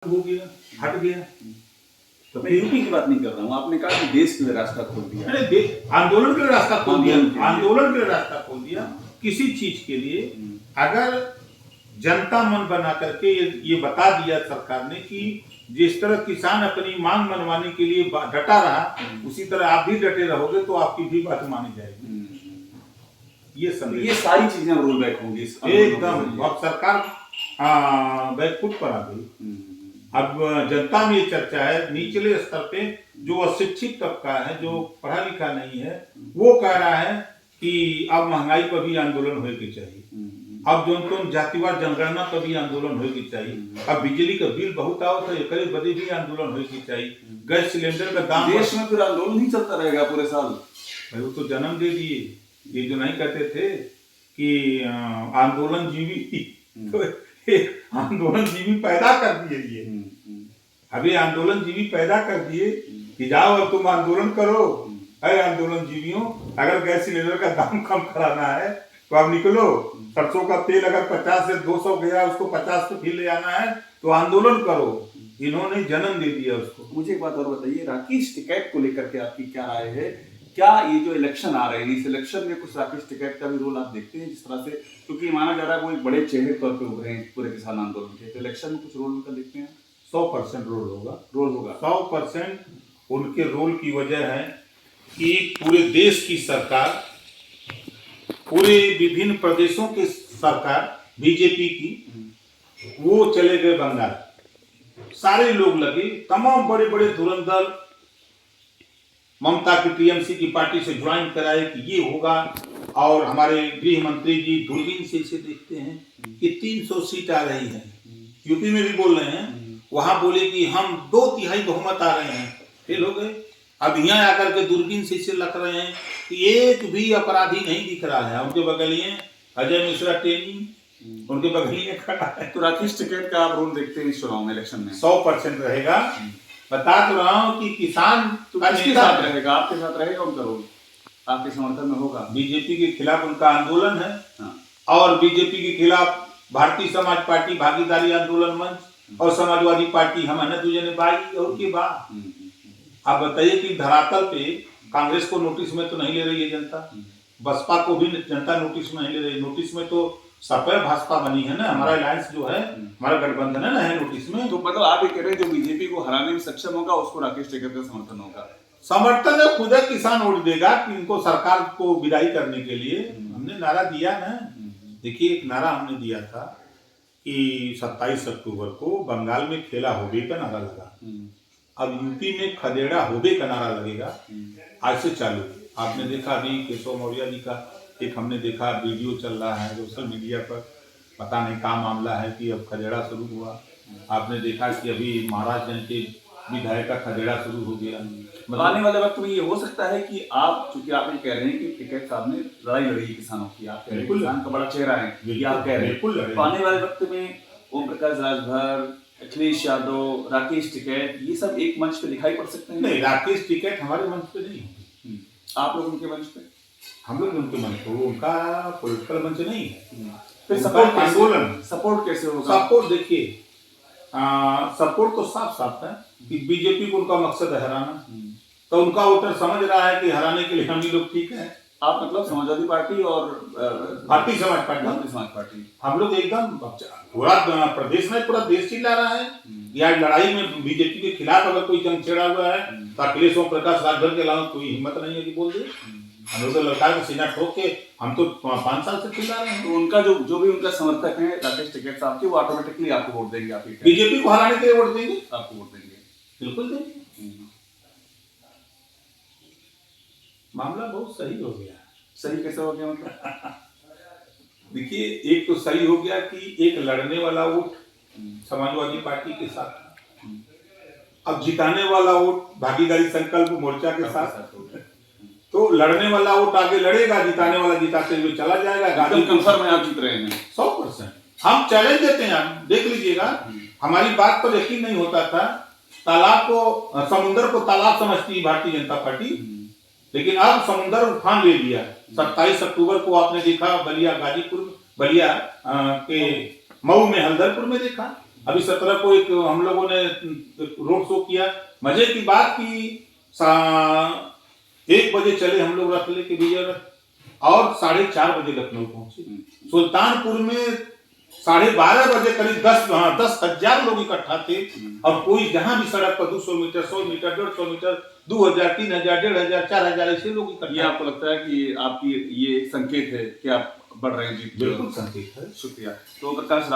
हो गया, हट गया। तो मैं यूपी की बात नहीं कर रहा हूँ। आपने कहा कि देश के लिए रास्ता खोल दिया। अरे आंदोलन के लिए रास्ता खोल दिया, आंदोलन के लिए। आंदोलन के लिए रास्ता खोल दिया। किसी चीज के लिए अगर जनता मन बना करके ये बता दिया सरकार ने कि जिस तरह किसान अपनी मांग मनवाने के लिए डटा रहा, उसी तरह आप भी डटे रहोगे तो आपकी भी बात मानी जाएगी। ये सारी चीजें रोल बैक होंगी एकदम। अब सरकार बैकफुट पर आ गई। अब जनता में ये चर्चा है, निचले स्तर पे जो अशिक्षित तबका है, जो पढ़ा लिखा नहीं है, वो कह रहा है कि अब महंगाई पर भी आंदोलन होगी चाहिए, अब जो जातिवाद जनगणना पर भी आंदोलन होगी चाहिए, अब बिजली का बिल बहुत आओ तो एक बदे भी आंदोलन होगी चाहिए, गैस सिलेंडर का दाम। देश में फिर आंदोलन ही चलता रहेगा पूरे साल। भाई वो तो जन्म दे दिए। ये जो नहीं कहते थे कि आंदोलन जीवी, तो आंदोलन जीवी पैदा कर दिए। ये अभी आंदोलन जीवी पैदा कर दिए कि जाओ अब तुम आंदोलन करो। अरे आंदोलन जीवियों, अगर गैस सिलेंडर का दाम कम कराना है तो आप निकलो। सरसों का तेल अगर 50 से 200 गया, उसको 50 पे फिर ले आना है तो आंदोलन करो। इन्होंने जन्म दे दिया उसको। मुझे एक बात और बताइए, राकेश टिकैत को लेकर के आपकी क्या राय है? क्या ये जो इलेक्शन आ रहे हैं, इस इलेक्शन में कुछ राकेश टिकैत का भी रोल आप देखते हैं? जिस तरह से, क्योंकि माना जा रहा है वो एक बड़े चेहरे तौर पे उभरे हैं पूरे किसान आंदोलन के, तो इलेक्शन में कुछ रोल उनका देखते हैं? 100% रोल होगा। 100% उनके रोल की वजह है कि पूरे देश की सरकार, पूरे विभिन्न प्रदेशों की सरकार बीजेपी की, वो चले गए बंगाल। सारे लोग लगे, तमाम बड़े बड़े धुरंधर ममता की टीएमसी की पार्टी से ज्वाइन कराए कि ये होगा। और हमारे गृह मंत्री जी दूरबीन से इसे देखते हैं कि 300 सीट आ रही है। यूपी में भी बोल रहे हैं, वहां बोले कि हम 2/3 बहुमत आ रहे हैं, फेल हो गए। अब यहाँ आकर के दूरबीन से इसे लग रहे हैं कि एक भी अपराधी नहीं दिख रहा है। उनके बगलिए अजय मिश्रा टेनी उनके बगलिए खड़ा है। तो राकेश टिकैत का आप रोल देखते हैं इस चुनाव में, इलेक्शन में? 100% रहेगा। बता तो रहा हूँ कि किसान तो किसके साथ रहेगा? आपके साथ रहेगा उनका रोल? आपके समर्थन में होगा? बीजेपी के खिलाफ उनका आंदोलन है। और बीजेपी के खिलाफ भारतीय समाज पार्टी भागीदारी आंदोलन मंच और समाजवादी पार्टी हम अन्य दूजने बाई और के बाद। आप बताइए कि धरातल पे कांग्रेस को नोटिस में तो नहीं ले रही है जनता, बसपा को भी जनता नोटिस में नहीं ले रही। नोटिस में तो सपा भाजपा बनी है ना, हमारा अलायंस जो है, हमारा गठबंधन है ना, है नोटिस में। तो मतलब आप ये कह रहे हैं जो बीजेपी को हराने में सक्षम होगा उसको राकेश टिकैत का समर्थन होगा? समर्थन है, खुद किसान वोट देगा कि इनको सरकार को विदाई करने के लिए। हमने नारा दिया ना, देखिए एक नारा हमने दिया था कि 27 अक्टूबर को बंगाल में खेला होबे का नारा लगा। अब यूपी में खदेड़ा होबे का नारा लगेगा। आज से चालू। आपने देखा अभी केशव मौर्य जी का एक हमने देखा वीडियो चल रहा है सोशल मीडिया पर, पता नहीं क्या मामला है कि अब खदेड़ा शुरू हुआ। आपने देखा कि अभी महाराजगंज के विधायक का खदेड़ा शुरू हो गया। मतलब आने वाले वक्त में ये हो सकता है कि आप, चूंकि आप ये कह रहे हैं कि टिकैत साहब ने लड़ाई लड़ी किसानों की, आप कह रहे हैं किसान का बड़ा चेहरा है, ये आप कह रहे हैं, तो आने वाले वक्त में ओम प्रकाश राजभर, अखिलेश यादव, राकेश टिकैत, ये सब एक मंच पे दिखाई पड़ सकते हैं? नहीं, राकेश टिकैत हमारे मंच पे नहीं होगी। आप लोग उनके मंच पे? हम लोग उनके मंच पे, उनका पॉलिटिकल मंच नहीं है। फिर सपोर्ट आंदोलन सपोर्ट कैसे होगा? सपोर्ट देखिए, सपोर्ट तो साफ साफ है कि बीजेपी को उनका मकसद है हराना, तो उनका वोटर समझ रहा है कि हराने के लिए हम ही लोग ठीक है। आप मतलब समाजवादी पार्टी और भारतीय समाज पार्टी, हम लोग एकदम पूरा प्रदेश में, पूरा देश चिल्ला रहा है। या लड़ाई में बीजेपी के खिलाफ अगर कोई जंग छेड़ा हुआ है तो अखिलेश ओम प्रकाश राजभर के अलावा कोई हिम्मत नहीं है कि बोल दे। हम लोग तो लड़का के सीना ठोक के हम तो 5 साल से चिल्ला रहे हैं। तो उनका जो भी उनका समर्थक है राकेश टिकैत साहब के, वो ऑटोमेटिकली आपको वोट देंगे? आप बीजेपी को हराने के लिए वोट देंगे? आपको वोट देंगे? बिल्कुल देंगे। मामला बहुत सही हो गया। सही कैसे हो गया मतलब? देखिए, एक तो सही हो गया कि एक लड़ने वाला वोट समाजवादी पार्टी के साथ, अब जिताने वाला वोट भागीदारी संकल्प मोर्चा के साथ। तो लड़ने वाला वोट आगे लड़ेगा, जिताने वाला जिताते हुए चला जाएगा। गाड़ी कंफर्म है, आप जीत रहे हैं 100%। हम चैलेंज देते हैं, आप देख लीजिएगा। हमारी बात पर यकीन नहीं होता था। तालाब को, समुद्र को तालाब समझती है भारतीय जनता पार्टी, लेकिन अब समुद्र उफान ले लिया। 27 अक्टूबर को आपने देखा बलिया गाजीपुर, बलिया के मऊ में, हल्दरपुर में देखा। अभी 17 को एक हम लोगों ने रोड शो किया। मजे की बात की 1 बजे चले हम लोग रथ लेके विजय रथ और 4:30 बजे लखनऊ पहुंचे। सुल्तानपुर में 12:30 बजे करीब 10,000 लोग इकट्ठा थे और कोई जहां भी सड़क पर 200 मीटर 100 मीटर 150 मीटर 2000 3000 1500 4000 ऐसे लोग इकट्ठा। ये आपको लगता है कि आपकी ये एक संकेत है कि आप बढ़ रहे हैं जीत? बिल्कुल संकेत है। शुक्रिया। तो प्रकाश